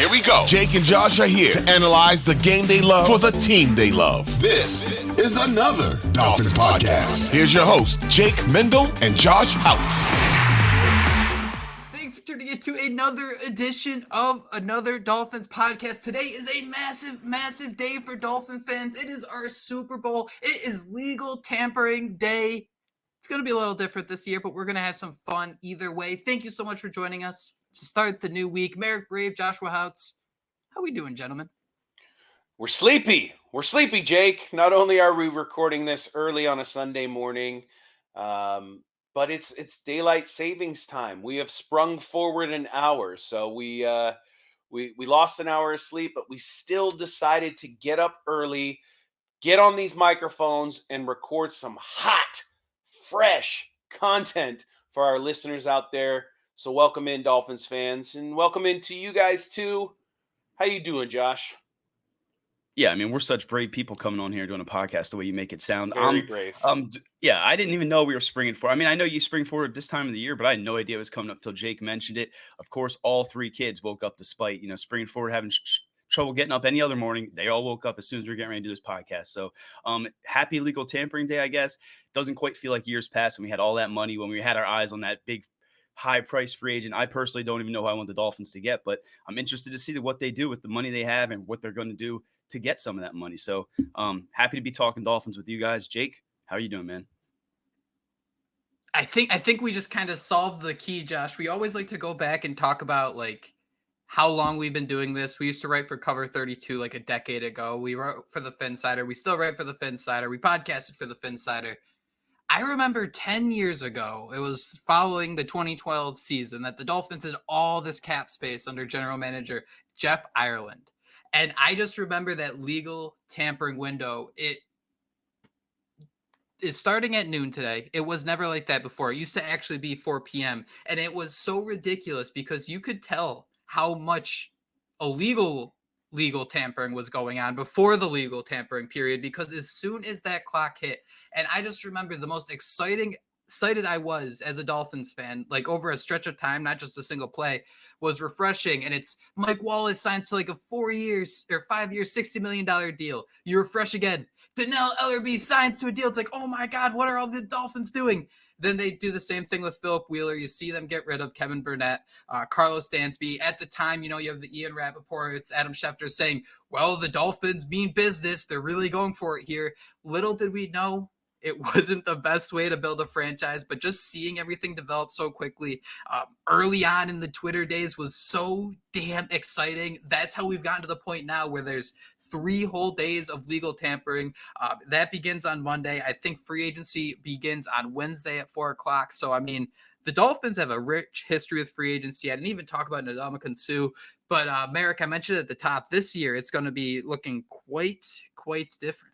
Here we go. Jake and Josh are here to analyze the game they love for the team they love. This is another Dolphins podcast. Here's your host, Jake Mendel and Josh Houtz. Thanks for tuning in to another edition of another Dolphins podcast. Today is a massive, massive day for Dolphin fans. It is our Super Bowl. It is legal tampering day. It's going to be a little different this year, but we're going to have some fun either way. Thank you so much for joining us to start the new week. Merrick Brave, Joshua Houtz. How we doing, gentlemen? We're sleepy. We're sleepy, Jake. Not only are we recording this early on a Sunday morning, but it's daylight savings time. We have sprung forward an hour, so we lost an hour of sleep, but we still decided to get up early, get on these microphones, and record some hot, fresh content for our listeners out there. So welcome in, Dolphins fans, and welcome in to you guys too. How you doing, Josh? Yeah, I mean, we're such brave people coming on here doing a podcast the way you make it sound. Very brave. Yeah, I didn't even know we were springing forward. I mean, I know you spring forward this time of the year, but I had no idea it was coming up until Jake mentioned it. Of course, all three kids woke up despite, springing forward, having trouble getting up any other morning. They all woke up as soon as we were getting ready to do this podcast. So happy legal tampering day, I guess. Doesn't quite feel like years past when we had all that money, when we had our eyes on that big high-priced free agent. I personally don't even know who I want the Dolphins to get, but I'm interested to see what they do with the money they have and what they're going to do to get some of that money. So happy to be talking Dolphins with you guys. Jake, how are you doing, man? I think we just kind of solved the key, Josh. We always like to go back and talk about like how long we've been doing this. We used to write for Cover 32 like a decade ago. We wrote for the Phinsider. We still write for the Phinsider. We podcasted for the Phinsider. I remember 10 years ago, it was following the 2012 season, that the Dolphins had all this cap space under general manager Jeff Ireland. And I just remember that legal tampering window. It is starting at noon today. It was never like that before. It used to actually be 4 p.m. And it was so ridiculous because you could tell how much illegal legal tampering was going on before the legal tampering period, because as soon as that clock hit, and I just remember the most excited I was as a Dolphins fan, like over a stretch of time, not just a single play, was refreshing. And it's Mike Wallace signs to like a 4 years or 5 years, $60 million deal. You refresh again. Donnell Ellerbe signs to a deal. It's like, oh my God, what are all the Dolphins doing? Then they do the same thing with Philip Wheeler. You see them get rid of Kevin Burnett, Carlos Dansby. At the time, you have the Ian Rappaport, it's Adam Schefter saying, well, the Dolphins mean business. They're really going for it here. Little did we know it wasn't the best way to build a franchise, but just seeing everything develop so quickly early on in the Twitter days was so damn exciting. That's how we've gotten to the point now where there's 3 whole days of legal tampering. That begins on Monday. I think free agency begins on Wednesday at 4:00. So, I mean, the Dolphins have a rich history with free agency. I didn't even talk about Ndamukong Suh, but Merrick, I mentioned at the top, this year it's going to be looking quite different.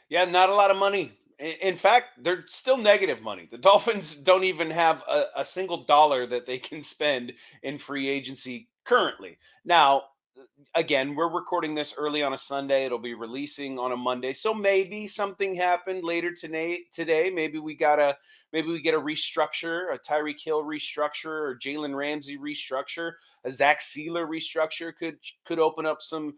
Yeah, not a lot of money. In fact, they're still negative money. The Dolphins don't even have a single dollar that they can spend in free agency currently. Now, again, we're recording this early on a Sunday. It'll be releasing on a Monday. So maybe something happened later today. Maybe we get a restructure, a Tyreek Hill restructure, or Jalen Ramsey restructure. A Zach Sealer restructure could open up some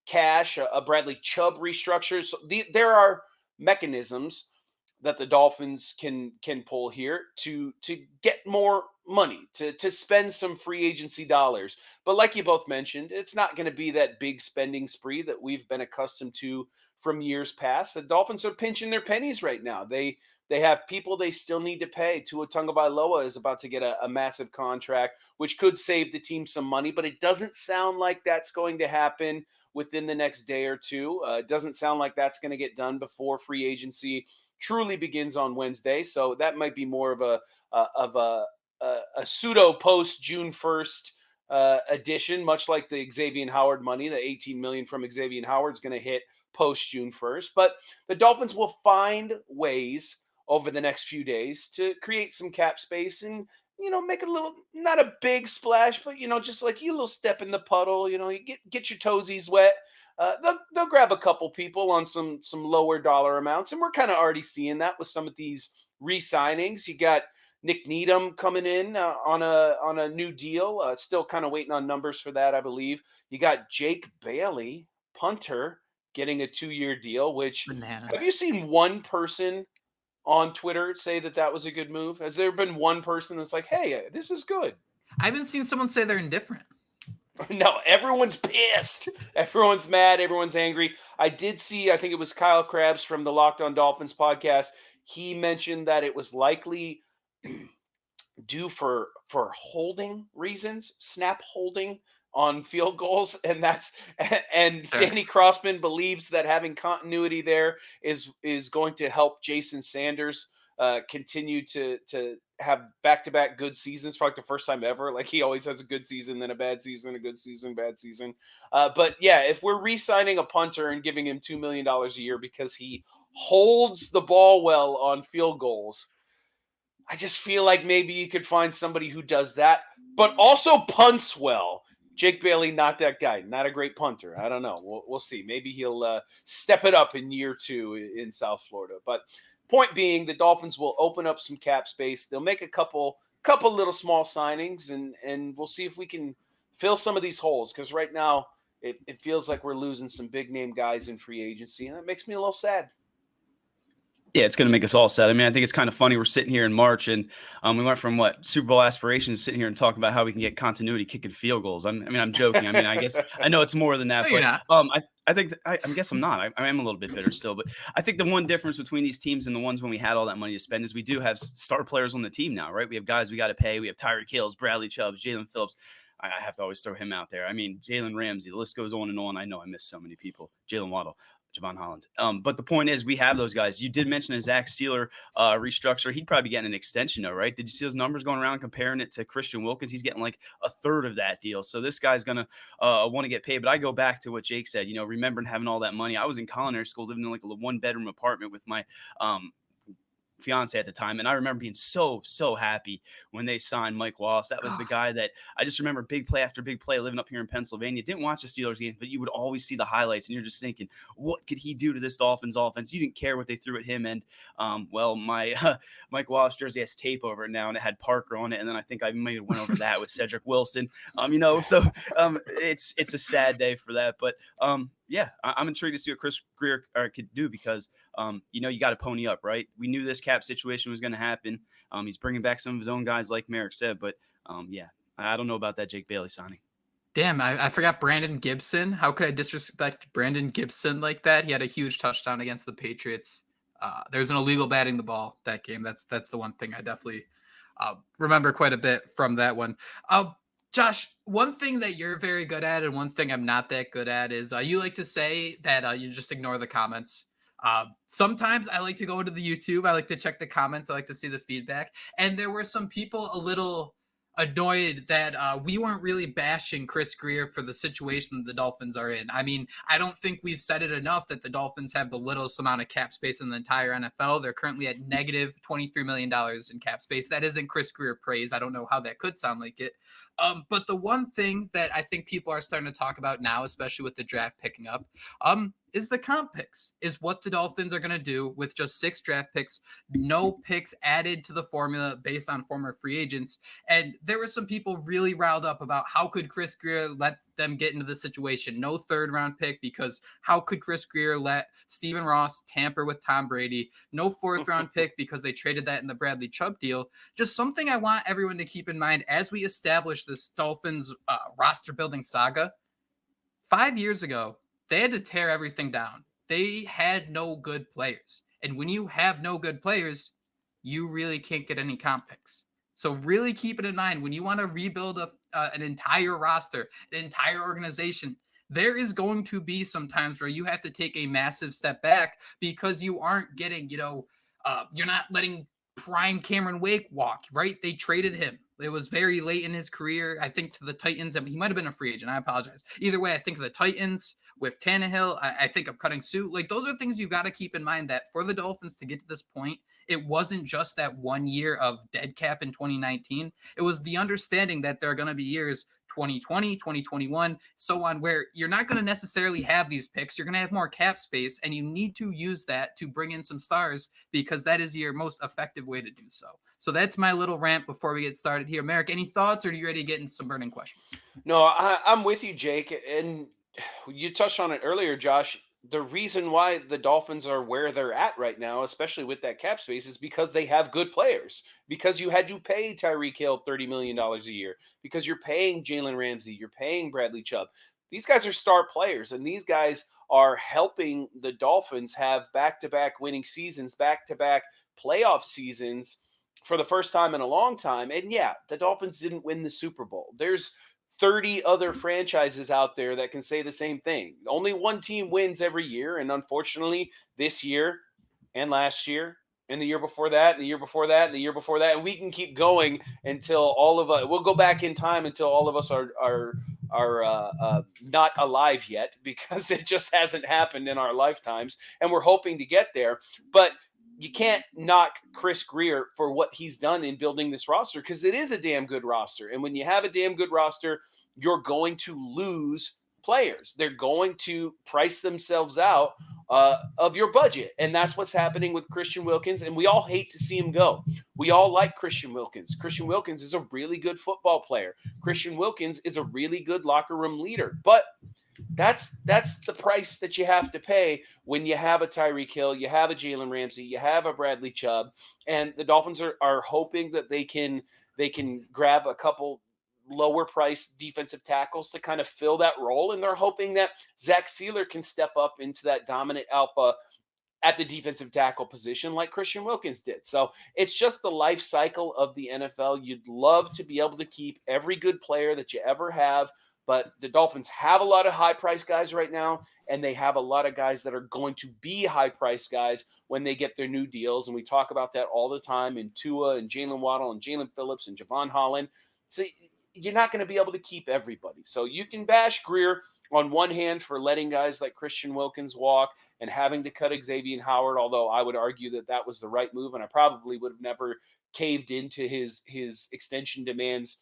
cash. A Bradley Chubb restructure. So there are mechanisms that the Dolphins can pull here to get more money, to spend some free agency dollars. But like you both mentioned, it's not going to be that big spending spree that we've been accustomed to from years past. The Dolphins are pinching their pennies right now. They have people they still need to pay. Tua Tagovailoa is about to get a massive contract, which could save the team some money, but it doesn't sound like that's going to happen within the next day or two. It doesn't sound like that's going to get done before free agency truly begins on Wednesday. So that might be more of a pseudo post June 1st addition, much like the Xavier Howard money. The $18 million from Xavier Howard is going to hit post June 1st. But the Dolphins will find ways over the next few days to create some cap space and, make a little, not a big splash, but, just like you, a little step in the puddle, you get your toesies wet. They'll grab a couple people on some lower dollar amounts. And we're kind of already seeing that with some of these re-signings. You got Nick Needham coming in on a new deal. Still kind of waiting on numbers for that, I believe. You got Jake Bailey, punter, getting a 2-year deal. Which Bananas. have you seen one person on Twitter say that was a good move? Has there been one person that's like, "Hey, this is good"? I haven't seen someone say they're indifferent. No, everyone's pissed. Everyone's mad. Everyone's angry. I did see, I think it was Kyle Krabs from the Locked On Dolphins podcast. He mentioned that it was likely due for holding reasons, snap holding on field goals, and Sure. Danny Crossman believes that having continuity there is going to help Jason Sanders continue to have back-to-back good seasons for like the first time ever. Like he always has a good season, then a bad season, a good season, bad season. But yeah, if we're re-signing a punter and giving him $2 million a year because he holds the ball well on field goals, I just feel like maybe you could find somebody who does that, but also punts well. Jake Bailey, not that guy, not a great punter. I don't know. We'll see. Maybe he'll step it up in year 2 in South Florida. But point being, the Dolphins will open up some cap space. They'll make a couple little small signings, and we'll see if we can fill some of these holes. Because right now, it feels like we're losing some big name guys in free agency, and that makes me a little sad. Yeah, it's going to make us all sad. I mean, I think it's kind of funny. We're sitting here in March, and we went from Super Bowl aspirations, sitting here and talking about how we can get continuity kicking field goals. I'm joking. I mean, I guess I know it's more than that, No, but you're not. I think I guess I'm not. I am a little bit bitter still, but I think the one difference between these teams and the ones when we had all that money to spend is we do have star players on the team now, right? We have guys we got to pay. We have Tyreek Hills, Bradley Chubbs, Jalen Phillips. I have to always throw him out there. I mean, Jalen Ramsey. The list goes on and on. I know I missed so many people. Jalen Waddle. Javon Holland. But the point is, we have those guys. You did mention a Zach Steeler restructure. He'd probably be getting an extension, though, right? Did you see those numbers going around comparing it to Christian Wilkins? He's getting like a third of that deal. So this guy's going to want to get paid. But I go back to what Jake said, remembering having all that money. I was in culinary school, living in like a 1-bedroom apartment with my fiance at the time, and I remember being so happy when they signed Mike Wallace. That was the guy that I just remember big play after big play living up here in Pennsylvania. Didn't watch the Steelers games, but you would always see the highlights, and you're just thinking, what could he do to this Dolphins offense? You didn't care what they threw at him, and my Mike Wallace jersey has tape over it now, and it had Parker on it, and then I think I may have went over that with Cedric Wilson. It's a sad day for that, but yeah, I'm intrigued to see what Chris Grier could do because, you got to pony up, right? We knew this cap situation was going to happen. He's bringing back some of his own guys, like Merrick said, but yeah, I don't know about that Jake Bailey signing. Damn, I forgot Brandon Gibson. How could I disrespect Brandon Gibson like that? He had a huge touchdown against the Patriots. There's an illegal batting the ball that game. That's the one thing I definitely remember quite a bit from that one. Josh, one thing that you're very good at and one thing I'm not that good at is you like to say that you just ignore the comments. Sometimes I like to go into the YouTube. I like to check the comments. I like to see the feedback. And there were some people a little annoyed that we weren't really bashing Chris Grier for the situation that the Dolphins are in. I mean, I don't think we've said it enough that the Dolphins have the littlest amount of cap space in the entire NFL. They're currently at negative $23 million in cap space. That isn't Chris Grier praise. I don't know how that could sound like it. But the one thing that I think people are starting to talk about now, especially with the draft picking up, is the comp picks, is what the Dolphins are going to do with just 6 draft picks, no picks added to the formula based on former free agents. And there were some people really riled up about how could Chris Grier let them get into the situation. No 3rd round pick, because how could Chris Grier let Stephen Ross tamper with Tom Brady? No 4th round pick because they traded that in the Bradley Chubb deal. Just something I want everyone to keep in mind as we establish this Dolphins roster building saga. 5 years ago, they had to tear everything down. They had no good players. And when you have no good players, you really can't get any comp picks. So really keep it in mind when you want to rebuild an entire roster, an entire organization. There is going to be some times where you have to take a massive step back because you aren't getting, you're not letting prime Cameron Wake walk, right? They traded him. It was very late in his career, I think, to the Titans. I mean, he might have been a free agent. I apologize. Either way, I think of the Titans with Tannehill. I think of cutting suit. Like, those are things you've got to keep in mind, that for the Dolphins to get to this point, it wasn't just that 1 year of dead cap in 2019. It was the understanding that there are going to be years 2020, 2021, so on, where you're not going to necessarily have these picks. You're going to have more cap space, and you need to use that to bring in some stars because that is your most effective way to do so. So that's my little rant before we get started here. Merrick, any thoughts, or are you ready to get into some burning questions? No, I'm with you, Jake. And you touched on it earlier, Josh. The reason why the Dolphins are where they're at right now, especially with that cap space, is because they have good players. Because you had to pay Tyreek Hill $30 million a year. Because you're paying Jalen Ramsey. You're paying Bradley Chubb. These guys are star players, and these guys are helping the Dolphins have back-to-back winning seasons, back-to-back playoff seasons for the first time in a long time. And yeah, the Dolphins didn't win the Super Bowl. There's 30 other franchises out there that can say the same thing. Only one team wins every year. And unfortunately, this year and last year and the year before that, and the year before that, and the year before that, and we can keep going until all of us, we'll go back in time until all of us are not alive yet, because it just hasn't happened in our lifetimes. And we're hoping to get there. But you can't knock Chris Grier for what he's done in building this roster, because it is a damn good roster. And when you have a damn good roster, you're going to lose players. They're going to price themselves out of your budget. And that's what's happening with Christian Wilkins. And we all hate to see him go. We all like Christian Wilkins. Christian Wilkins is a really good football player. Christian Wilkins is a really good locker room leader. But that's the price that you have to pay when you have a Tyreek Hill, you have a Jalen Ramsey, you have a Bradley Chubb, and the Dolphins are hoping that they can grab a couple lower priced defensive tackles to kind of fill that role, and they're hoping that Zach Sealer can step up into that dominant alpha at the defensive tackle position like Christian Wilkins did. So it's just the life cycle of the NFL. You'd love to be able to keep every good player that you ever have, but the Dolphins have a lot of high-priced guys right now, and they have a lot of guys that are going to be high-priced guys when they get their new deals. And we talk about that all the time in Tua and Jalen Waddle and Jalen Phillips and Javon Holland. So you're not going to be able to keep everybody. So you can bash Grier on one hand for letting guys like Christian Wilkins walk and having to cut Xavier Howard, although I would argue that that was the right move, and I probably would have never caved into his extension demands,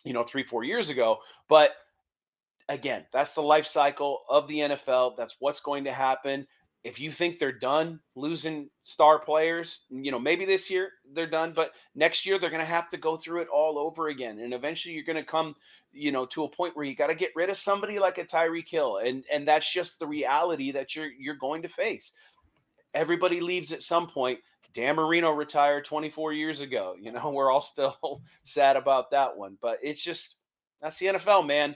3-4 years ago. But again, that's the life cycle of the NFL. That's what's going to happen. If you think they're done losing star players, maybe this year they're done, but next year they're going to have to go through it all over again. And eventually you're going to come, to a point where you got to get rid of somebody like a Tyreek Hill. And that's just the reality that you're going to face. Everybody leaves at some point. Dan Marino retired 24 years ago. We're all still sad about that one, but it's just, that's the NFL, man.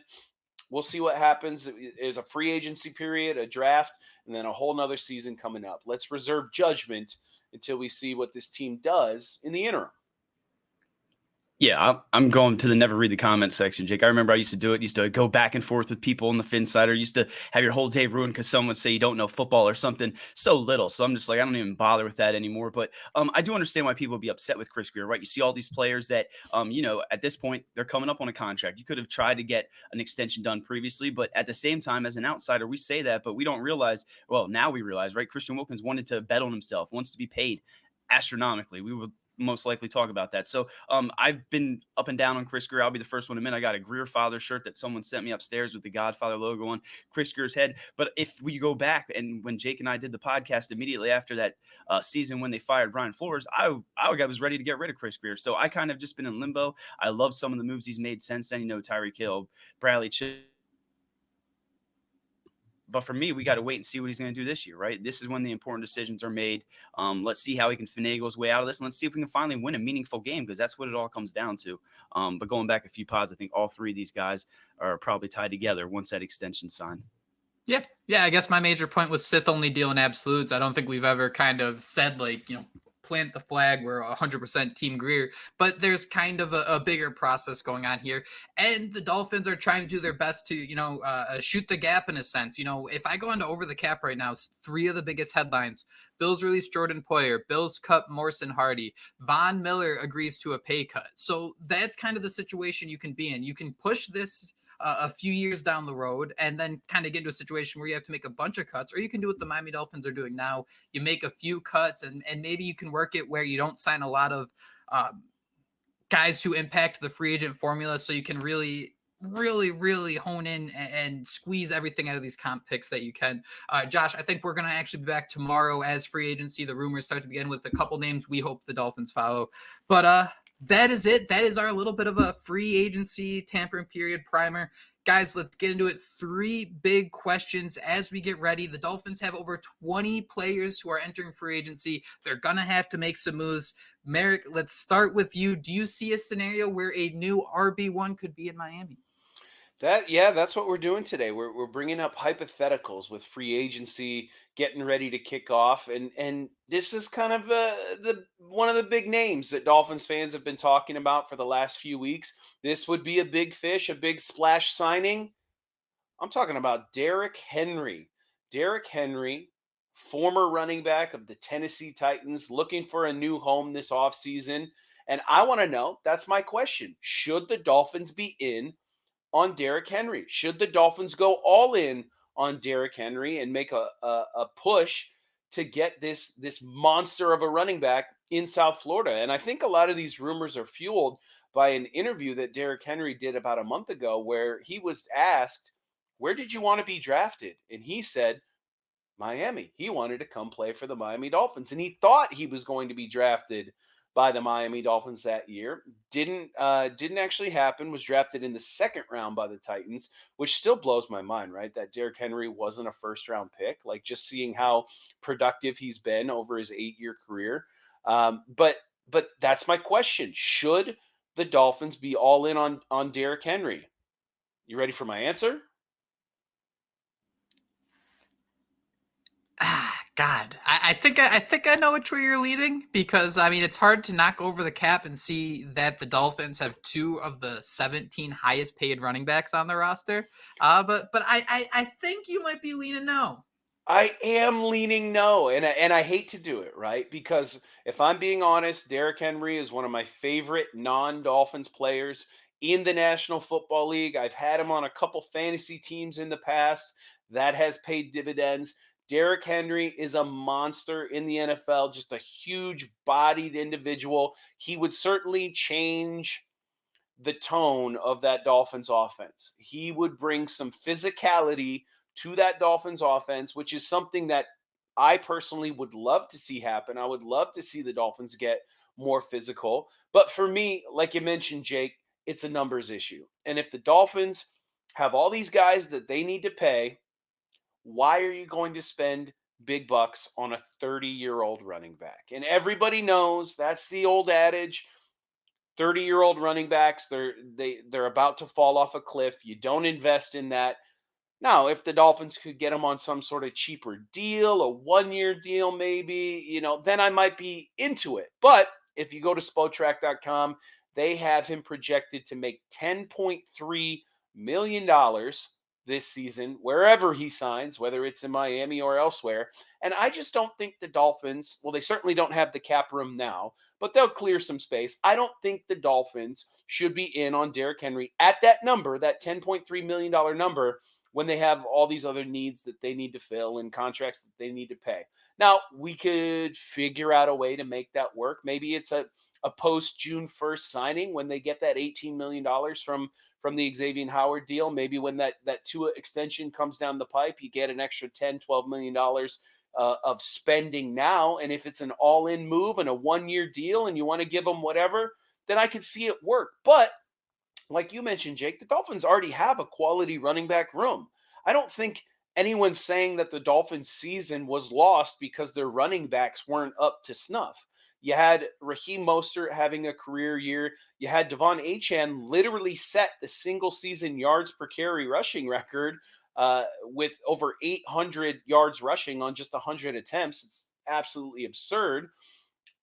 We'll see what happens. There's a free agency period, a draft, and then a whole nother season coming up. Let's reserve judgment until we see what this team does in the interim. Yeah, I'm going to the never read the comments section, Jake. I remember I used to do it. Used to go back and forth with people in the Finsider. Used to have your whole day ruined because someone would say you don't know football or something so little. So I'm just like, I don't even bother with that anymore. But I do understand why people would be upset with Chris Grier, right? You see all these players that, at this point, they're coming up on a contract. You could have tried to get an extension done previously. But at the same time, as an outsider, we say that, but we don't realize, well, now we realize, right? Christian Wilkins wanted to bet on himself, wants to be paid astronomically. We would most likely talk about that. So I've been up and down on Chris Grier. I'll be the first one to admit I got a Grier Father shirt that someone sent me upstairs with the Godfather logo on Chris Grier's head. But if we go back, and when Jake and I did the podcast immediately after that season when they fired Brian Flores, I was ready to get rid of Chris Grier. So I kind of just been in limbo. I love some of the moves he's made since then. Tyreek Hill, Bradley Chubb. But for me, we got to wait and see what he's going to do this year, right? This is when the important decisions are made. Let's see how he can finagle his way out of this. And let's see if we can finally win a meaningful game, because that's what it all comes down to. But going back a few pods, I think all three of these guys are probably tied together once that extension's signed. Yeah. I guess my major point was Sith only deal in absolutes. I don't think we've ever kind of said, plant the flag, we're 100% Team Grier, but there's kind of a bigger process going on here, and the Dolphins are trying to do their best to shoot the gap in a sense. If I go into Over the Cap right now, it's three of the biggest headlines: Bills release Jordan Poyer, Bills cut Morrison Hardy, Von Miller agrees to a pay cut. So that's kind of the situation you can be in. You can push this a few years down the road and then kind of get into a situation where you have to make a bunch of cuts, or you can do what the Miami Dolphins are doing now. You make a few cuts and maybe you can work it where you don't sign a lot of guys who impact the free agent formula, so you can really really, really hone in and squeeze everything out of these comp picks that you can. Josh, I think we're going to actually be back tomorrow as free agency. The rumors start to begin with a couple names we hope the Dolphins follow. But that is it. That is our little bit of a free agency tampering period primer. Guys, let's get into it. 3 big questions as we get ready. The Dolphins have over 20 players who are entering free agency. They're going to have to make some moves. Merrick, let's start with you. Do you see a scenario where a new RB1 could be in Miami? That's what we're doing today. We're bringing up hypotheticals with free agency getting ready to kick off, and this is kind of the one of the big names that Dolphins fans have been talking about for the last few weeks. This would be a big fish, a big splash signing. I'm talking about Derrick Henry. Derrick Henry, former running back of the Tennessee Titans, looking for a new home this offseason. And I want to know, that's my question. Should the Dolphins be in on Derrick Henry? Should the Dolphins go all in on Derrick Henry and make a push to get this monster of a running back in South Florida? And I think a lot of these rumors are fueled by an interview that Derrick Henry did about a month ago where he was asked, where did you want to be drafted? And he said, Miami. He wanted to come play for the Miami Dolphins, and he thought he was going to be drafted by the Miami Dolphins that year. Didn't actually happen. Was drafted in the second round by the Titans, which still blows my mind, right? That Derrick Henry wasn't a first round pick. Like, just seeing how productive he's been over his 8-year career. But that's my question. Should the Dolphins be all in on Derrick Henry? You ready for my answer? God, I think I know which way you're leading, because I mean it's hard to knock over the cap and see that the Dolphins have 2 of the 17 highest paid running backs on the roster. But I think you might be leaning no. I am leaning no, and I hate to do it, right? Because if I'm being honest, Derrick Henry is one of my favorite non-Dolphins players in the National Football League. I've had him on a couple fantasy teams in the past. That has paid dividends. Derrick Henry is a monster in the NFL, just a huge bodied individual. He would certainly change the tone of that Dolphins offense. He would bring some physicality to that Dolphins offense, which is something that I personally would love to see happen. I would love to see the Dolphins get more physical. But for me, like you mentioned, Jake, it's a numbers issue. And if the Dolphins have all these guys that they need to pay, why are you going to spend big bucks on a 30-year-old running back? And everybody knows that's the old adage. 30-year-old running backs, they're about to fall off a cliff. You don't invest in that. Now, if the Dolphins could get him on some sort of cheaper deal, a 1-year deal maybe, then I might be into it. But if you go to spotrac.com, they have him projected to make $10.3 million this season, wherever he signs, whether it's in Miami or elsewhere. And I just don't think the Dolphins, well, they certainly don't have the cap room now, but they'll clear some space. I don't think the Dolphins should be in on Derrick Henry at that number, that $10.3 million number, when they have all these other needs that they need to fill and contracts that they need to pay. Now, we could figure out a way to make that work. Maybe it's a post June 1st signing when they get that $18 million from the Xavier Howard deal. Maybe when that Tua extension comes down the pipe, you get an extra $10, $12 million of spending now. And if it's an all-in move and a 1-year deal and you want to give them whatever, then I could see it work. But like you mentioned, Jake, the Dolphins already have a quality running back room. I don't think anyone's saying that the Dolphins season was lost because their running backs weren't up to snuff. You had Raheem Mostert having a career year. You had Devon Achane literally set the single season yards per carry rushing record with over 800 yards rushing on just 100 attempts. It's absolutely absurd.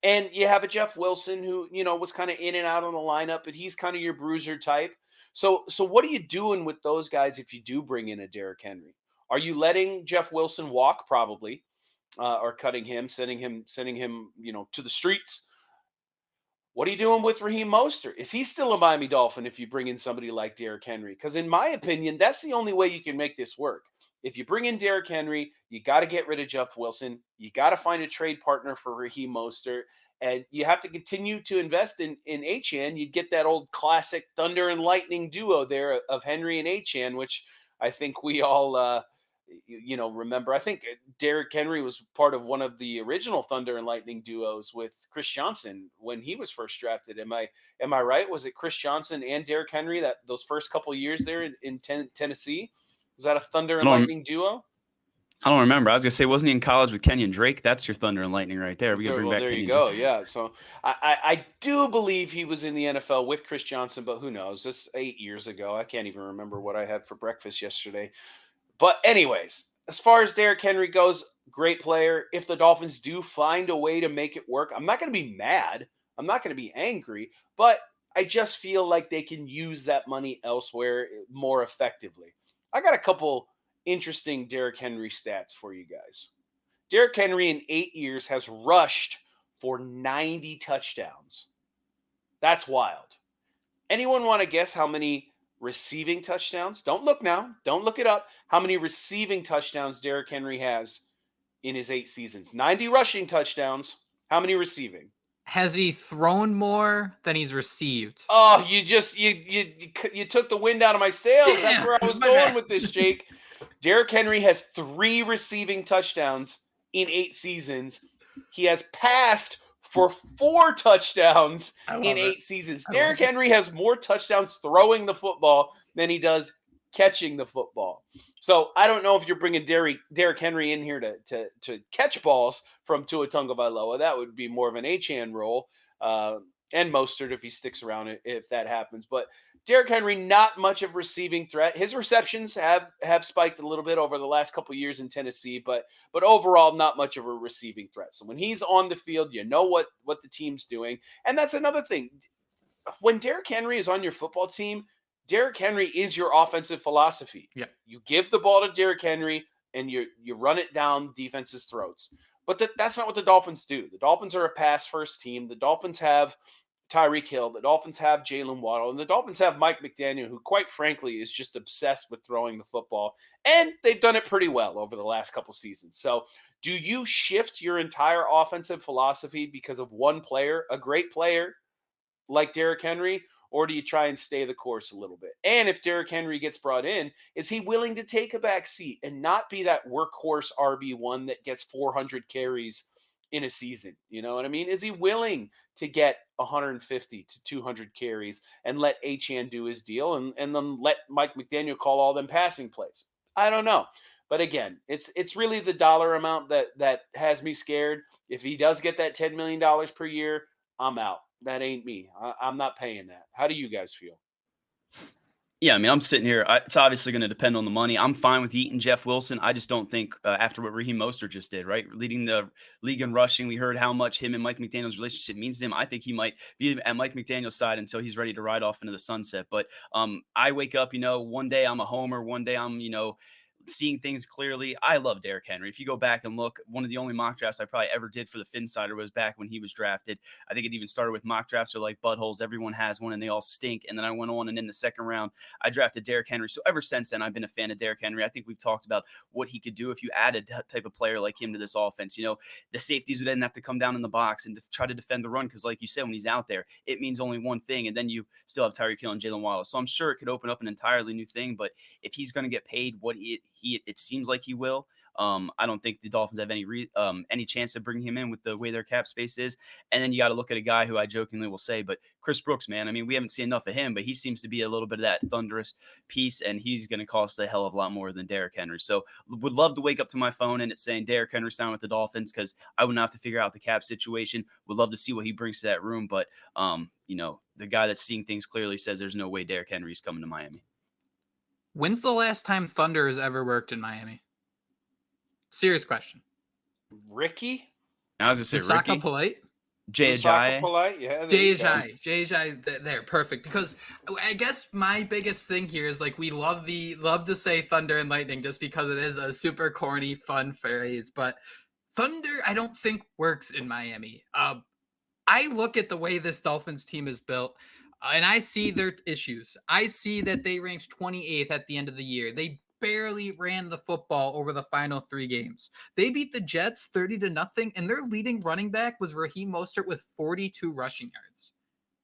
And you have a Jeff Wilson who, was kind of in and out on the lineup, but he's kind of your bruiser type. So what are you doing with those guys if you do bring in a Derrick Henry? Are you letting Jeff Wilson walk? Probably. Or cutting him, sending him, to the streets. What are you doing with Raheem Mostert? Is he still a Miami Dolphin if you bring in somebody like Derrick Henry? Because in my opinion, that's the only way you can make this work. If you bring in Derrick Henry, you got to get rid of Jeff Wilson. You got to find a trade partner for Raheem Mostert. And you have to continue to invest in Achane. You'd get that old classic Thunder and Lightning duo there of Henry and Achane, which I think we all remember. I think Derrick Henry was part of one of the original Thunder and Lightning duos with Chris Johnson when he was first drafted. Am I right? Was it Chris Johnson and Derrick Henry that those first couple of years there in Tennessee? Was that a Thunder and Lightning duo? I don't remember. I was gonna say, wasn't he in college with Kenyon Drake? That's your Thunder and Lightning right there. We gotta bring back. There you go. Yeah. So I do believe he was in the NFL with Chris Johnson, but who knows? This 8 years ago. I can't even remember what I had for breakfast yesterday. But anyways, as far as Derrick Henry goes, great player. If the Dolphins do find a way to make it work, I'm not going to be mad. I'm not going to be angry, but I just feel like they can use that money elsewhere more effectively. I got a couple interesting Derrick Henry stats for you guys. Derrick Henry in 8 years has rushed for 90 touchdowns. That's wild. Anyone want to guess how many receiving touchdowns? Don't look now. Don't look it up. How many receiving touchdowns Derrick Henry has in his 8 seasons? 90 rushing touchdowns. How many receiving? Has he thrown more than he's received? Oh, you took the wind out of my sails. Damn, that's where I was going with this, Jake. Derrick Henry has 3 receiving touchdowns in 8 seasons. He has passed for 4 touchdowns in 8 seasons. Derrick Henry has more touchdowns throwing the football than he does catching the football. So I don't know if you're bringing Derrick Henry in here to catch balls from Tua Tagovailoa. That would be more of an Achane role, and Mostert if he sticks around if that happens. But Derrick Henry, not much of a receiving threat. His receptions have spiked a little bit over the last couple of years in Tennessee, but overall, not much of a receiving threat. So when he's on the field, you know what the team's doing. And that's another thing. When Derrick Henry is on your football team, Derrick Henry is your offensive philosophy. Yeah. You give the ball to Derrick Henry and you run it down defenses' throats. But that's not what the Dolphins do. The Dolphins are a pass-first team. The Dolphins have Tyreek Hill. The Dolphins have Jalen Waddle. And the Dolphins have Mike McDaniel, who quite frankly is just obsessed with throwing the football. And they've done it pretty well over the last couple seasons. So do you shift your entire offensive philosophy because of one player, a great player like Derrick Henry, or do you try and stay the course a little bit? And if Derrick Henry gets brought in, is he willing to take a back seat and not be that workhorse RB1 that gets 400 carries in a season? You know what I mean? Is he willing to get 150 to 200 carries and let Achane do his deal and then let Mike McDaniel call all them passing plays? I don't know. But again, it's really the dollar amount that has me scared. If he does get that $10 million per year, I'm out. That ain't me. I'm not paying that. How do you guys feel? Yeah, I mean, I'm sitting here. It's obviously going to depend on the money. I'm fine with eating Jeff Wilson. I just don't think after what Raheem Mostert just did, right? Leading the league in rushing, we heard how much him and Mike McDaniel's relationship means to him. I think he might be at Mike McDaniel's side until he's ready to ride off into the sunset. But I wake up, one day I'm a homer. One day I'm, seeing things clearly. I love Derrick Henry. If you go back and look, one of the only mock drafts I probably ever did for the Finsider was back when he was drafted. I think it even started with mock drafts are like buttholes. Everyone has one and they all stink. And then I went on and in the second round, I drafted Derrick Henry. So ever since then, I've been a fan of Derrick Henry. I think we've talked about what he could do if you added that type of player like him to this offense. The safeties would then have to come down in the box and try to defend the run because like you said, when he's out there, it means only one thing. And then you still have Tyreek Hill and Jalen Waddle. So I'm sure it could open up an entirely new thing. But if he's going to get paid what it seems like he will. I don't think the Dolphins have any chance of bringing him in with the way their cap space is. And then you got to look at a guy who I jokingly will say, but Chris Brooks, man, I mean, we haven't seen enough of him, but he seems to be a little bit of that thunderous piece, and he's going to cost a hell of a lot more than Derrick Henry. So would love to wake up to my phone and it's saying Derrick Henry signed with the Dolphins because I wouldn't have to figure out the cap situation. Would love to see what he brings to that room, but the guy that's seeing things clearly says there's no way Derrick Henry's coming to Miami. When's the last time Thunder has ever worked in Miami? Serious question. Ricky? I was going to say Ricky. Polite? Jay Ajayi. Yeah. Jay Ajayi, they're perfect. Because I guess my biggest thing here is like we love to say Thunder and Lightning just because it is a super corny, fun phrase. But Thunder, I don't think works in Miami. I look at the way this Dolphins team is built. And I see their issues. I see that they ranked 28th at the end of the year. They barely ran the football over the final 3 games. They beat the Jets 30-0, and their leading running back was Raheem Mostert with 42 rushing yards.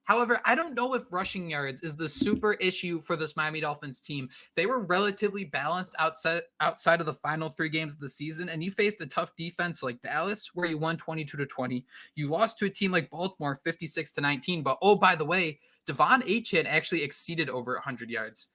However, I don't know if rushing yards is the super issue for this Miami Dolphins team. They were relatively balanced outside of the final 3 games of the season, and you faced a tough defense like Dallas, where you won 22-20. You lost to a team like Baltimore 56-19, but oh, by the way, Devon Achane actually exceeded over 100 yards.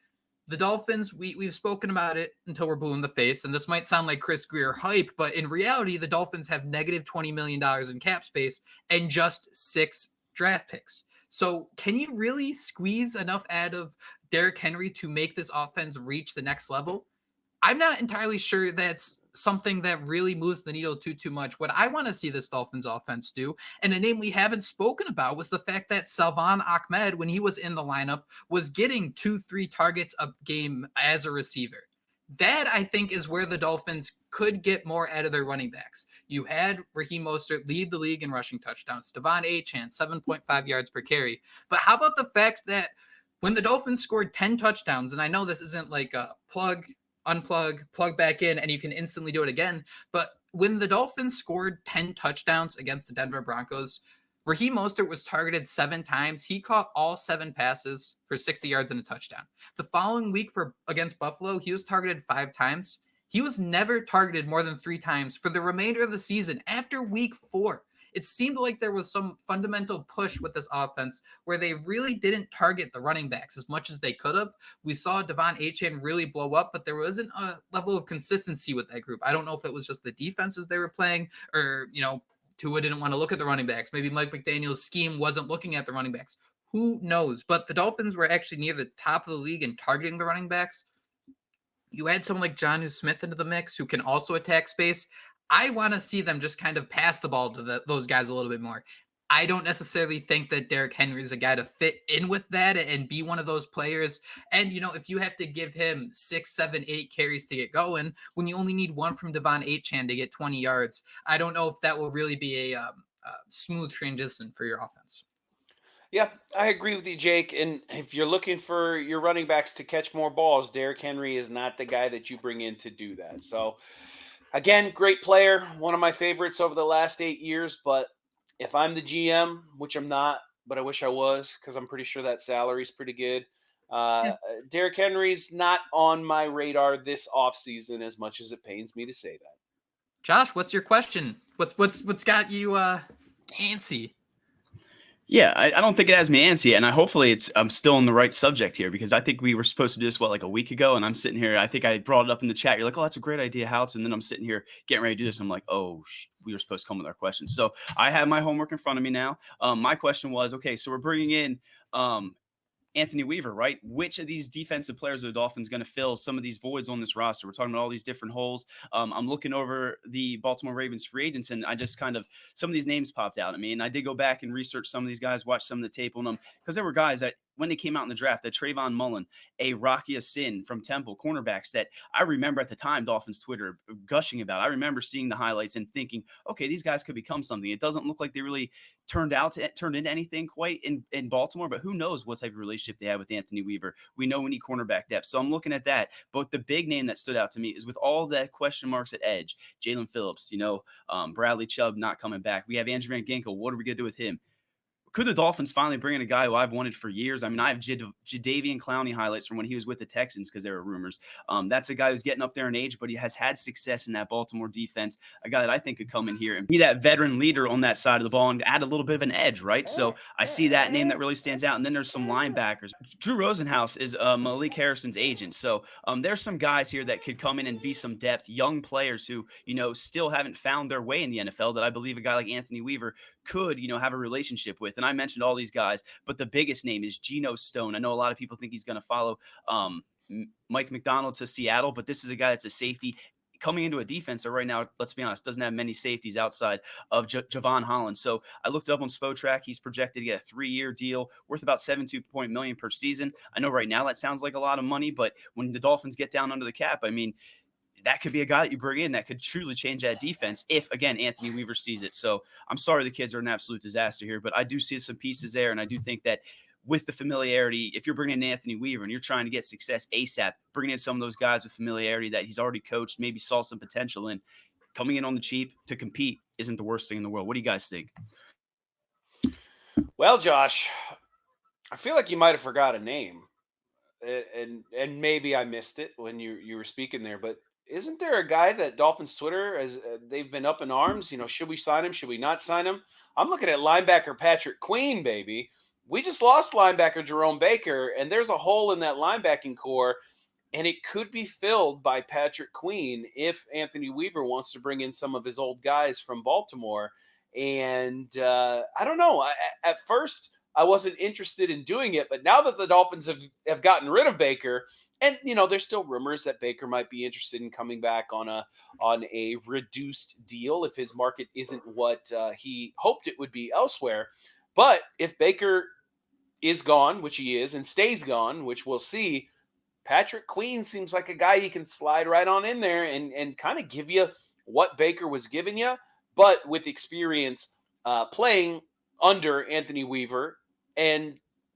The Dolphins, we've spoken about it until we're blue in the face, and this might sound like Chris Grier hype, but in reality, the Dolphins have negative $20 million in cap space and just 6 draft picks. So can you really squeeze enough out of Derrick Henry to make this offense reach the next level? I'm not entirely sure that's something that really moves the needle too much. What I want to see this Dolphins offense do, and a name we haven't spoken about, was the fact that Salvon Ahmed, when he was in the lineup, was getting 2-3 targets a game as a receiver. That, I think, is where the Dolphins could get more out of their running backs. You had Raheem Mostert lead the league in rushing touchdowns. Devon Achane, 7.5 yards per carry. But how about the fact that when the Dolphins scored 10 touchdowns, and I know this isn't like a plug, unplug, plug back in, and you can instantly do it again, but when the Dolphins scored 10 touchdowns against the Denver Broncos, Raheem Mostert was targeted 7 times. He caught all 7 passes for 60 yards and a touchdown. The following week against Buffalo, he was targeted 5 times. He was never targeted more than 3 times for the remainder of the season after week 4. It seemed like there was some fundamental push with this offense where they really didn't target the running backs as much as they could have. We saw Devon Achane really blow up, but there wasn't a level of consistency with that group. I don't know if it was just the defenses they were playing, or, Tua didn't want to look at the running backs. Maybe Mike McDaniel's scheme wasn't looking at the running backs. Who knows? But the Dolphins were actually near the top of the league in targeting the running backs. You add someone like Jonnu Smith into the mix who can also attack space. I want to see them just kind of pass the ball to those guys a little bit more. I don't necessarily think that Derrick Henry is a guy to fit in with that and be one of those players. And, if you have to give him 6, 7, 8 carries to get going, when you only need 1 from Devon Achane to get 20 yards, I don't know if that will really be a smooth transition for your offense. Yeah, I agree with you, Jake. And if you're looking for your running backs to catch more balls, Derrick Henry is not the guy that you bring in to do that. So, again, great player, one of my favorites over the last 8 years, but if I'm the GM, which I'm not, but I wish I was, because I'm pretty sure that salary is pretty good. Derrick Henry's not on my radar this offseason, as much as it pains me to say that. Josh, what's your question? What's got you antsy? Yeah, I don't think it has me antsy, and hopefully I'm still on the right subject here, because I think we were supposed to do this, like a week ago, and I'm sitting here, I think I brought it up in the chat. You're like, oh, that's a great idea, Houts, and then I'm sitting here getting ready to do this. I'm like, oh, we were supposed to come with our questions. So I have my homework in front of me now. My question was, okay, so we're bringing in Anthony Weaver, right? Which of these defensive players are the Dolphins going to fill some of these voids on this roster? We're talking about all these different holes. I'm looking over the Baltimore Ravens free agents, and I just some of these names popped out at me. And I did go back and research some of these guys, watch some of the tape on them, because there were guys that, when they came out in the draft, that Trayvon Mullen, a Rocky Sin from Temple, cornerbacks that I remember at the time Dolphins Twitter gushing about. I remember seeing the highlights and thinking, okay, these guys could become something. It doesn't look like they really turned into anything quite in Baltimore, but who knows what type of relationship they have with Anthony Weaver. We know we need cornerback depth. So I'm looking at that. But the big name that stood out to me is, with all the question marks at edge, Jalen Phillips, Bradley Chubb not coming back. We have Andrew Van Ginkel. What are we going to do with him? Could the Dolphins finally bring in a guy who I've wanted for years? I mean, I have Jadeveon Clowney highlights from when he was with the Texans, because there were rumors. That's a guy who's getting up there in age, but he has had success in that Baltimore defense. A guy that I think could come in here and be that veteran leader on that side of the ball and add a little bit of an edge, right? So I see that name that really stands out. And then there's some linebackers. Drew Rosenhaus is Malik Harrison's agent. So there's some guys here that could come in and be some depth, young players who, still haven't found their way in the NFL, that I believe a guy like Anthony Weaver could, have a relationship with. And I mentioned all these guys, but the biggest name is Geno Stone. I know a lot of people think he's going to follow Mike McDonald to Seattle, but this is a guy that's a safety coming into a defense that right now, let's be honest, doesn't have many safeties outside of Javon Holland. So I looked up on Spotrac. He's projected to get a 3-year deal worth about $72 million per season. I know right now that sounds like a lot of money, but when the Dolphins get down under the cap, I mean, that could be a guy that you bring in that could truly change that defense if, again, Anthony Weaver sees it. So I'm sorry the kids are an absolute disaster here, but I do see some pieces there, and I do think that with the familiarity, if you're bringing in Anthony Weaver and you're trying to get success ASAP, bringing in some of those guys with familiarity that he's already coached, maybe saw some potential in, coming in on the cheap to compete isn't the worst thing in the world. What do you guys think? Well, Josh, I feel like you might have forgot a name, and maybe I missed it when you were speaking there. But isn't there a guy that Dolphins Twitter as they've been up in arms? Should we sign him? Should we not sign him? I'm looking at linebacker Patrick Queen, baby. We just lost linebacker Jerome Baker, and there's a hole in that linebacking core, and it could be filled by Patrick Queen if Anthony Weaver wants to bring in some of his old guys from Baltimore. And I don't know. At first, I wasn't interested in doing it, but now that the Dolphins have gotten rid of Baker, and there's still rumors that Baker might be interested in coming back on a reduced deal if his market isn't what he hoped it would be elsewhere. But if Baker is gone, which he is, and stays gone, which we'll see, Patrick Queen seems like a guy you can slide right on in there and kind of give you what Baker was giving you, but with experience playing under Anthony Weaver and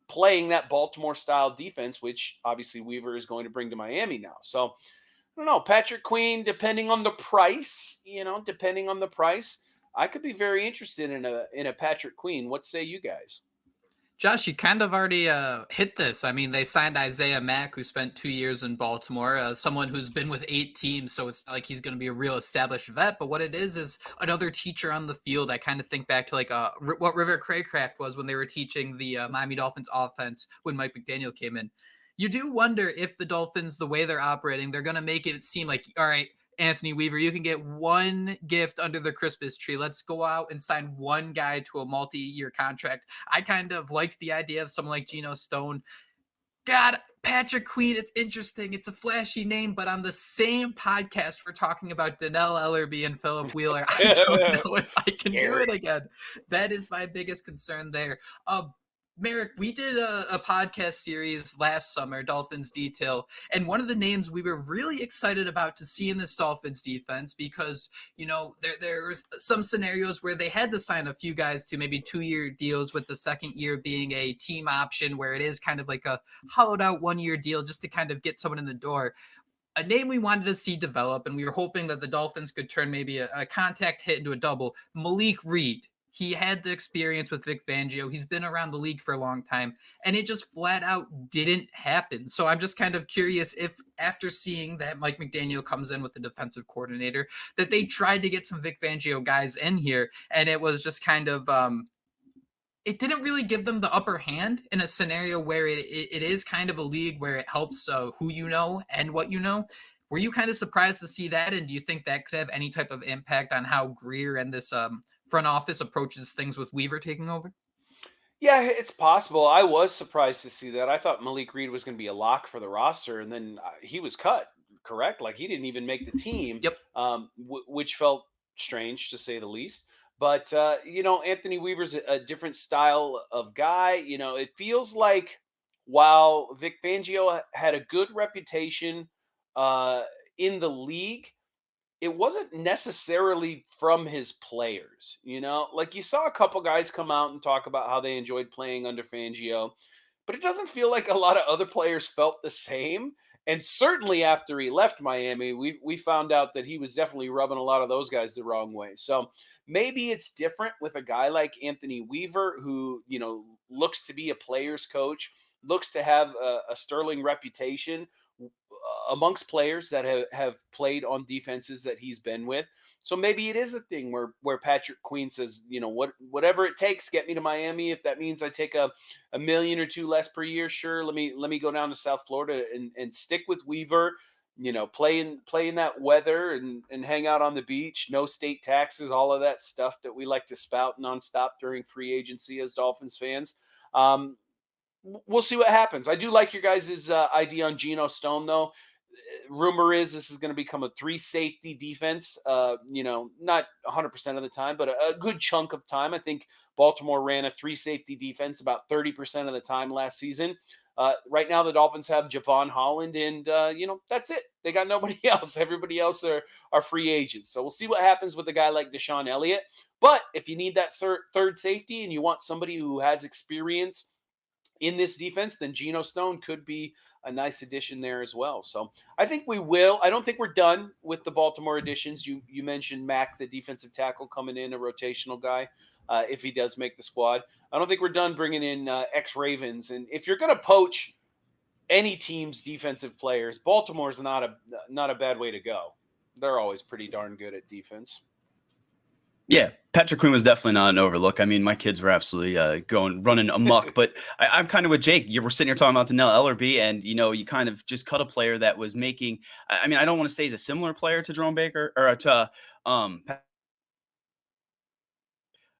playing that Baltimore-style defense, which obviously Weaver is going to bring to Miami now. So, I don't know. Patrick Queen, depending on the price, I could be very interested in a Patrick Queen. What say you guys? Josh, you kind of already hit this. I mean, they signed Isaiah Mack, who spent 2 years in Baltimore, someone who's been with 8 teams, so it's not like he's going to be a real established vet. But what it is another teacher on the field. I kind of think back to like what River Craycraft was when they were teaching the Miami Dolphins offense when Mike McDaniel came in. You do wonder if the Dolphins, the way they're operating, they're going to make it seem like, all right, Anthony Weaver, you can get one gift under the Christmas tree. Let's go out and sign one guy to a multi-year contract. I kind of liked the idea of someone like Geno Stone. God, Patrick Queen, it's interesting. It's a flashy name, but on the same podcast, we're talking about Donnell Ellerbe and Philip Wheeler. I don't know if I can do it again. That is my biggest concern there. Merrick, we did a podcast series last summer, Dolphins Detail, and one of the names we were really excited about to see in this Dolphins defense because, there was some scenarios where they had to sign a few guys to maybe 2-year deals with the second year being a team option where it is kind of like a hollowed out 1-year deal just to kind of get someone in the door. A name we wanted to see develop, and we were hoping that the Dolphins could turn maybe a contact hit into a double, Malik Reed. He had the experience with Vic Fangio. He's been around the league for a long time, and it just flat out didn't happen. So I'm just kind of curious if after seeing that Mike McDaniel comes in with the defensive coordinator, that they tried to get some Vic Fangio guys in here, and it was just kind of it didn't really give them the upper hand in a scenario where it is kind of a league where it helps who you know and what you know. Were you kind of surprised to see that, and do you think that could have any type of impact on how Grier and this front office approaches things with Weaver taking over? Yeah, it's possible. I was surprised to see that. I thought Malik Reed was going to be a lock for the roster, and then he was cut, correct? Like he didn't even make the team. Yep. Which felt strange to say the least. But, Anthony Weaver's a different style of guy. It feels like while Vic Fangio had a good reputation in the league, it wasn't necessarily from his players, like you saw a couple guys come out and talk about how they enjoyed playing under Fangio, but it doesn't feel like a lot of other players felt the same. And certainly after he left Miami, we found out that he was definitely rubbing a lot of those guys the wrong way. So maybe it's different with a guy like Anthony Weaver, who, looks to be a player's coach, looks to have a sterling reputation amongst players that have played on defenses that he's been with. So maybe it is a thing where Patrick Queen says, whatever it takes, get me to Miami. If that means I take a $1 million or $2 million less per year, sure. Let me go down to South Florida and stick with Weaver, play in that weather and hang out on the beach, no state taxes, all of that stuff that we like to spout nonstop during free agency as Dolphins fans. We'll see what happens. I do like your guys' idea on Geno Stone, though. Rumor is this is going to become a 3-safety defense, not 100% of the time, but a good chunk of time. I think Baltimore ran a 3-safety defense about 30% of the time last season. Right now, the Dolphins have Javon Holland, and, that's it. They got nobody else. Everybody else are free agents. So we'll see what happens with a guy like Deshaun Elliott. But if you need that third safety and you want somebody who has experience in this defense, then Geno Stone could be a nice addition there as well. So I think we will. I don't think we're done with the Baltimore additions. You mentioned Mack, the defensive tackle, coming in, a rotational guy, if he does make the squad. I don't think we're done bringing in ex-Ravens. And if you're going to poach any team's defensive players, Baltimore's not a bad way to go. They're always pretty darn good at defense. Yeah, Patrick Queen was definitely not an overlook. I mean, my kids were absolutely running amok. But I'm kind of with Jake. You were sitting here talking about Dannell Ellerbe, and you kind of just cut a player that was making. I mean, I don't want to say he's a similar player to Jerome Baker or to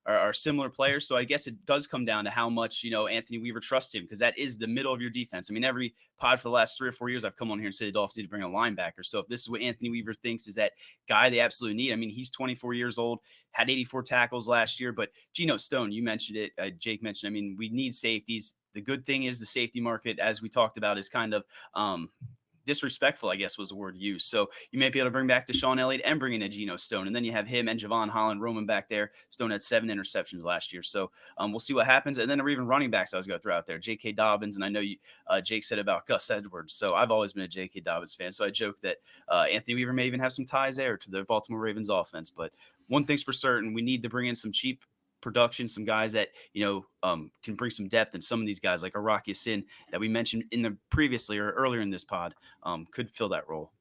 are similar players. So I guess it does come down to how much, Anthony Weaver trusts him, because that is the middle of your defense. I mean, every pod for the last 3 or 4 years, I've come on here and said the Dolphins need to bring a linebacker. So if this is what Anthony Weaver thinks is that guy they absolutely need, I mean, he's 24 years old, had 84 tackles last year, but Geno Stone, you mentioned it, Jake mentioned, I mean, we need safeties. The good thing is the safety market, as we talked about, is kind of, disrespectful, I guess was the word used. So you may be able to bring back Deshaun Elliott and bring in a Geno Stone. And then you have him and Javon Holland roaming back there. Stone had 7 interceptions last year. So we'll see what happens. And then there are even running backs I was going to throw out there. J.K. Dobbins. And I know Jake said about Gus Edwards. So I've always been a J.K. Dobbins fan. So I joke that Anthony Weaver may even have some ties there to the Baltimore Ravens offense. But one thing's for certain, we need to bring in some cheap production, some guys that can bring some depth, and some of these guys like Araki Sin that we mentioned in the previously or earlier in this pod could fill that role.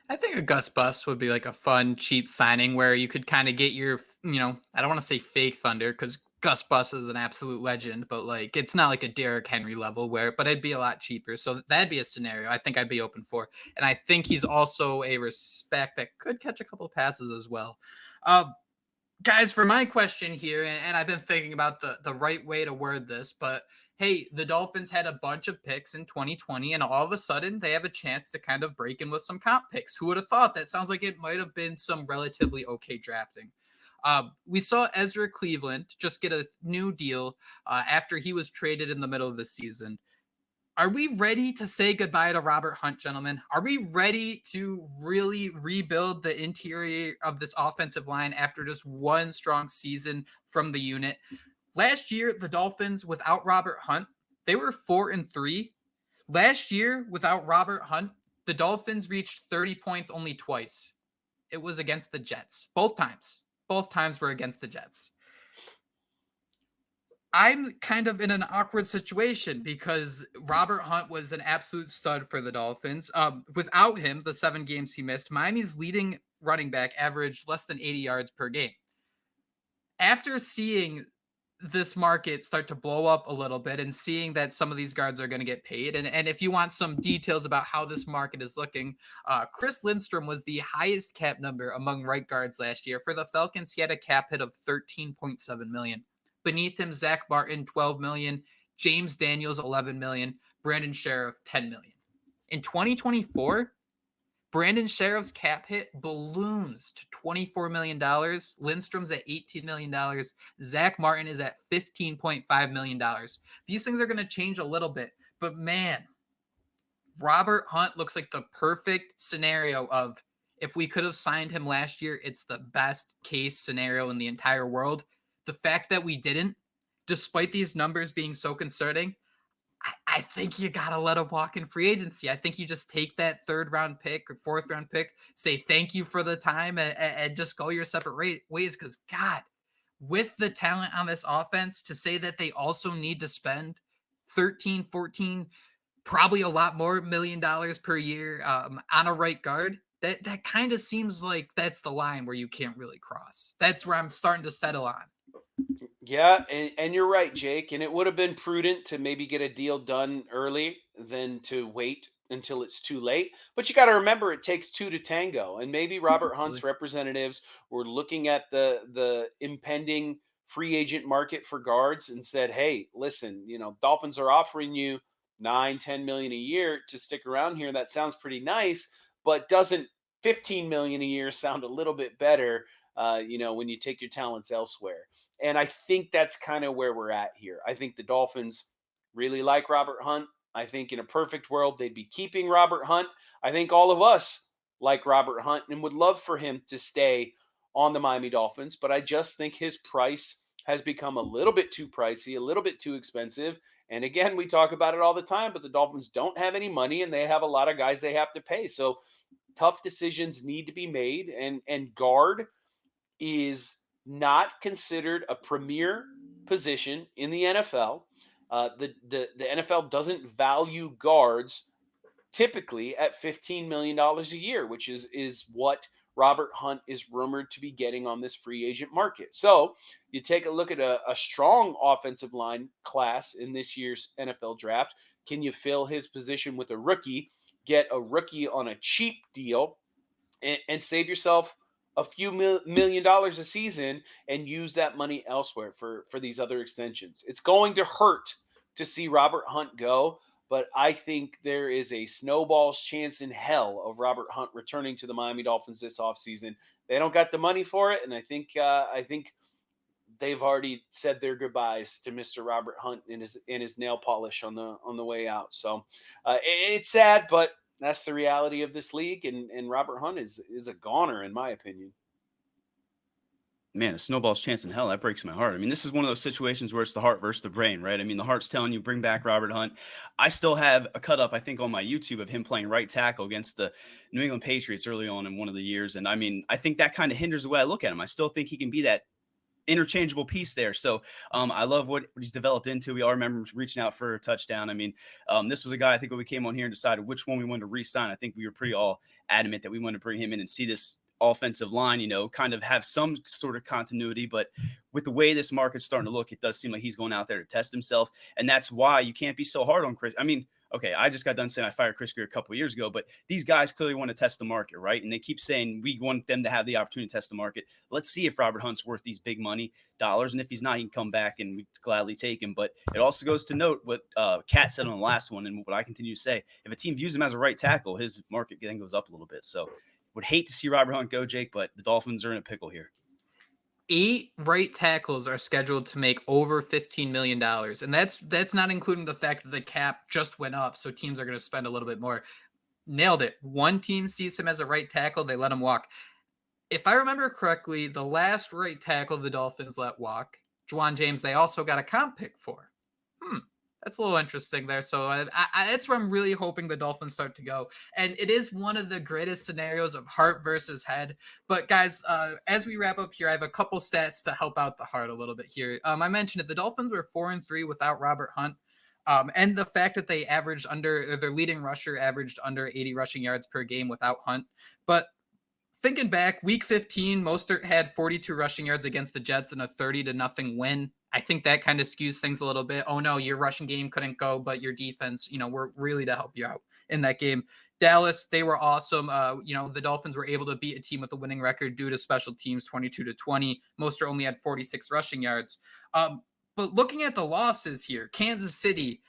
I think a Gus Bus would be like a fun, cheap signing where you could kind of get your, I don't want to say fake thunder because Gus Bus is an absolute legend, but like it's not like a Derrick Henry level but it'd be a lot cheaper. So that'd be a scenario I think I'd be open for. And I think he's also a respect that could catch a couple passes as well. Guys, for my question here, and I've been thinking about the right way to word this, but hey, the Dolphins had a bunch of picks in 2020, and all of a sudden they have a chance to kind of break in with some comp picks. Who would have thought? That sounds like it might have been some relatively okay drafting. We saw Ezra Cleveland just get a new deal after he was traded in the middle of the season. Are we ready to say goodbye to Robert Hunt, gentlemen? Are we ready to really rebuild the interior of this offensive line after just one strong season from the unit? Last year, the Dolphins, without Robert Hunt, they were 4-3. Last year, without Robert Hunt, the Dolphins reached 30 points only twice. It was against the Jets. Both times were against the Jets. I'm kind of in an awkward situation because Robert Hunt was an absolute stud for the Dolphins. Without him, the 7 games he missed, Miami's leading running back averaged less than 80 yards per game. After seeing this market start to blow up a little bit and seeing that some of these guards are going to get paid, and if you want some details about how this market is looking, Chris Lindstrom was the highest cap number among right guards last year. For the Falcons, he had a cap hit of $13.7 million. Beneath him, Zach Martin, $12 million. James Daniels, $11 million. Brandon Sheriff, $10 million. In 2024, Brandon Sheriff's cap hit balloons to $24 million. Lindstrom's at $18 million. Zach Martin is at $15.5 million. These things are going to change a little bit, but man, Robert Hunt looks like the perfect scenario of if we could have signed him last year, it's the best case scenario in the entire world. The fact that we didn't, despite these numbers being so concerning, I think you got to let him walk in free agency. I think you just take that 3rd round pick or 4th round pick, say thank you for the time, and just go your separate ways. Because, God, with the talent on this offense, to say that they also need to spend 13, 14, probably a lot more $1 million per year on a right guard, that kind of seems like that's the line where you can't really cross. That's where I'm starting to settle on. Yeah, and you're right, Jake. And it would have been prudent to maybe get a deal done early than to wait until it's too late. But you got to remember, it takes 2 to tango. And maybe Robert Hunt's representatives were looking at the impending free agent market for guards and said, hey, listen, Dolphins are offering you $9-10 million a year to stick around here. That sounds pretty nice, but doesn't $15 million a year sound a little bit better, when you take your talents elsewhere? And I think that's kind of where we're at here. I think the Dolphins really like Robert Hunt. I think in a perfect world, they'd be keeping Robert Hunt. I think all of us like Robert Hunt and would love for him to stay on the Miami Dolphins. But I just think his price has become a little bit too pricey, a little bit too expensive. And again, we talk about it all the time, but the Dolphins don't have any money and they have a lot of guys they have to pay. So tough decisions need to be made. And guard is not considered a premier position in the NFL. The NFL doesn't value guards typically at $15 million a year, which is what Robert Hunt is rumored to be getting on this free agent market. So you take a look at a strong offensive line class in this year's NFL draft. Can you fill his position with a rookie, get a rookie on a cheap deal, and save yourself a few $1 million a season and use that money elsewhere for these other extensions? It's going to hurt to see Robert Hunt go, but I think there is a snowball's chance in hell of Robert Hunt returning to the Miami Dolphins this offseason. They don't got the money for it, and I think they've already said their goodbyes to Mr. Robert Hunt in his nail polish on the way out. So it's sad, but that's the reality of this league, and Robert Hunt is a goner in my opinion. Man, a snowball's chance in hell. That breaks my heart. I mean, this is one of those situations where it's the heart versus the brain, right? I mean, the heart's telling you bring back Robert Hunt. I still have a cut up, I think, on my YouTube of him playing right tackle against the New England Patriots early on in one of the years. And I mean, I think that kind of hinders the way I look at him. I still think he can be that interchangeable piece there. So I love what he's developed into. We all remember reaching out for a touchdown. I mean, this was a guy, I think when we came on here and decided which one we wanted to re-sign, I think we were pretty all adamant that we wanted to bring him in and see this offensive line, kind of have some sort of continuity. But with the way this market's starting to look, it does seem like he's going out there to test himself. And that's why you can't be so hard on Chris. I mean, okay, I just got done saying I fired Chris Grier a couple of years ago, but these guys clearly want to test the market, right? And they keep saying we want them to have the opportunity to test the market. Let's see if Robert Hunt's worth these big money dollars. And if he's not, he can come back and we'd gladly take him. But it also goes to note what Kat said on the last one and what I continue to say. If a team views him as a right tackle, his market then goes up a little bit. So would hate to see Robert Hunt go, Jake, but the Dolphins are in a pickle here. 8 right tackles are scheduled to make over $15 million. And that's not including the fact that the cap just went up, so teams are going to spend a little bit more. Nailed it. One team sees him as a right tackle, they let him walk. If I remember correctly, the last right tackle the Dolphins let walk, Juwan James, they also got a comp pick for. That's a little interesting there. So that's where I'm really hoping the Dolphins start to go. And it is one of the greatest scenarios of heart versus head. But guys, as we wrap up here, I have a couple stats to help out the heart a little bit here. I mentioned it. The Dolphins were 4-3 without Robert Hunt. And the fact that they their leading rusher averaged under 80 rushing yards per game without Hunt. But thinking back, week 15, Mostert had 42 rushing yards against the Jets in a 30-0 win. I think that kind of skews things a little bit. Oh no, your rushing game couldn't go, but your defense, were really to help you out in that game. Dallas, they were awesome. The Dolphins were able to beat a team with a winning record due to special teams, 22-20. Mostert only had 46 rushing yards. But looking at the losses here, Kansas City,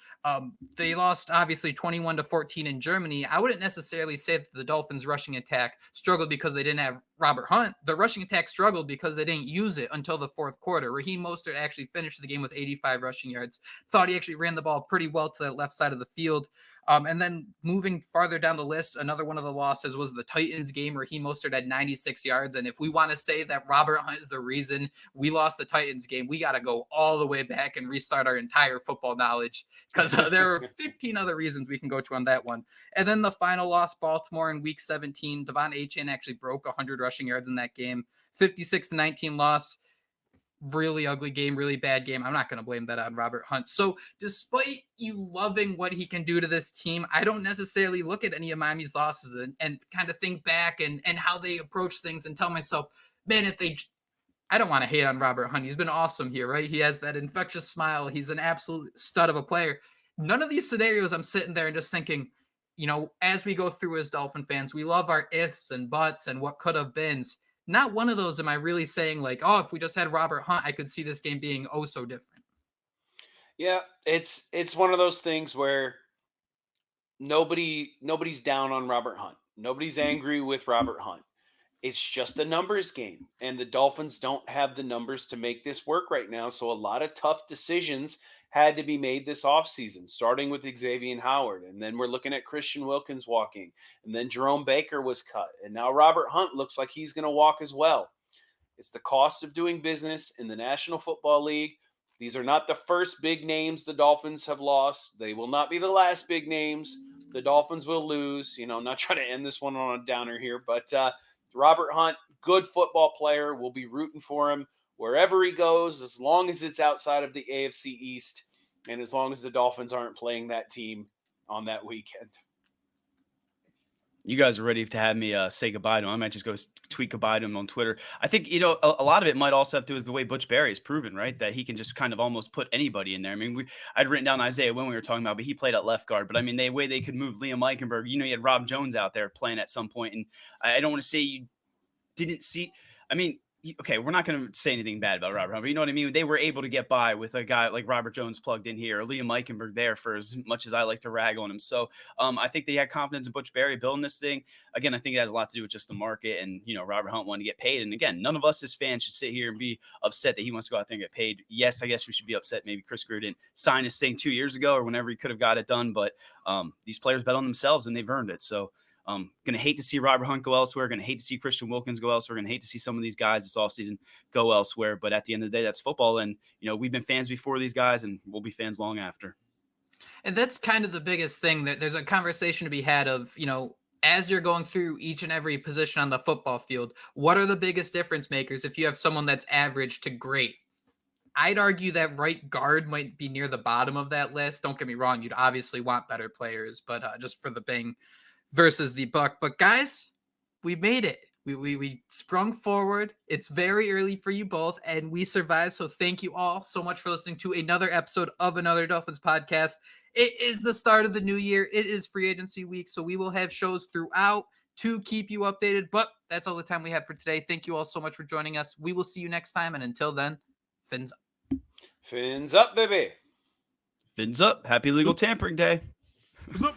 they lost obviously 21-14 in Germany. I wouldn't necessarily say that the Dolphins rushing attack struggled because they didn't have Robert Hunt. The rushing attack struggled because they didn't use it until the fourth quarter. Raheem Mostert actually finished the game with 85 rushing yards. Thought he actually ran the ball pretty well to that left side of the field. And then moving farther down the list, another one of the losses was the Titans game. Raheem Mostert had 96 yards. And if we want to say that Robert Hunt is the reason we lost the Titans game, we got to go all the way back and restart our entire football knowledge, because there are 15 other reasons we can go to on that one. And then the final loss, Baltimore in week 17, Devon Achane actually broke 100 rushing yards in that game. 56-19 loss. Really ugly game, really bad game. I'm not going to blame that on Robert Hunt. So despite you loving what he can do to this team, I don't necessarily look at any of Miami's losses and kind of think back and how they approach things and tell myself, man, I don't want to hate on Robert Hunt. He's been awesome here, right? He has that infectious smile. He's an absolute stud of a player. None of these scenarios I'm sitting there and just thinking, as we go through as Dolphin fans, we love our ifs and buts and what could have beens. Not one of those am I really saying like, oh, if we just had Robert Hunt, I could see this game being oh so different. Yeah, it's one of those things where nobody's down on Robert Hunt. Nobody's angry with Robert Hunt. It's just a numbers game, and the Dolphins don't have the numbers to make this work right now. So a lot of tough decisions had to be made this offseason, starting with Xavier Howard. And then we're looking at Christian Wilkins walking. And then Jerome Baker was cut. And now Robert Hunt looks like he's going to walk as well. It's the cost of doing business in the National Football League. These are not the first big names the Dolphins have lost. They will not be the last big names. The Dolphins will lose. I'm not trying to end this one on a downer here, but Robert Hunt, good football player. We'll be rooting for him wherever he goes, as long as it's outside of the AFC East and as long as the Dolphins aren't playing that team on that weekend. You guys are ready to have me say goodbye to him. I might just go tweet goodbye to him on Twitter. I think, a lot of it might also have to do with the way Butch Barry has proven, right? That he can just kind of almost put anybody in there. I mean, I'd written down Isaiah when we were talking about, but he played at left guard. But I mean, the way they could move Liam Eichenberg, you had Rob Jones out there playing at some point. And I don't want to say you didn't see, I mean, okay, we're not going to say anything bad about Robert Hunt, but you know what I mean? They were able to get by with a guy like Robert Jones plugged in here, or Liam Eichenberg there, for as much as I like to rag on him. So I think they had confidence in Butch Barry building this thing. Again, I think it has a lot to do with just the market and, Robert Hunt wanted to get paid. And again, none of us as fans should sit here and be upset that he wants to go out there and get paid. Yes, I guess we should be upset. Maybe Chris Grier didn't sign his thing 2 years ago or whenever he could have got it done. But these players bet on themselves and they've earned it. So going to hate to see Robert Hunt go elsewhere. Going to hate to see Christian Wilkins go elsewhere. Going to hate to see some of these guys this offseason go elsewhere. But at the end of the day, that's football. And, we've been fans before these guys and we'll be fans long after. And that's kind of the biggest thing, that there's a conversation to be had of, as you're going through each and every position on the football field, what are the biggest difference makers if you have someone that's average to great? I'd argue that right guard might be near the bottom of that list. Don't get me wrong. You'd obviously want better players, but just for the bang versus the buck. But guys, we made it. We sprung forward. It's very early for you both, and we survived. So thank you all so much for listening to another episode of Another Dolphins Podcast. It is the start of the new year. It is free agency week, so we will have shows throughout to keep you updated. But that's all the time we have for today. Thank you all so much for joining us. We will see you next time, and until then, fins up. Fins up, baby. Fins up. Happy Legal Tampering Day. Look.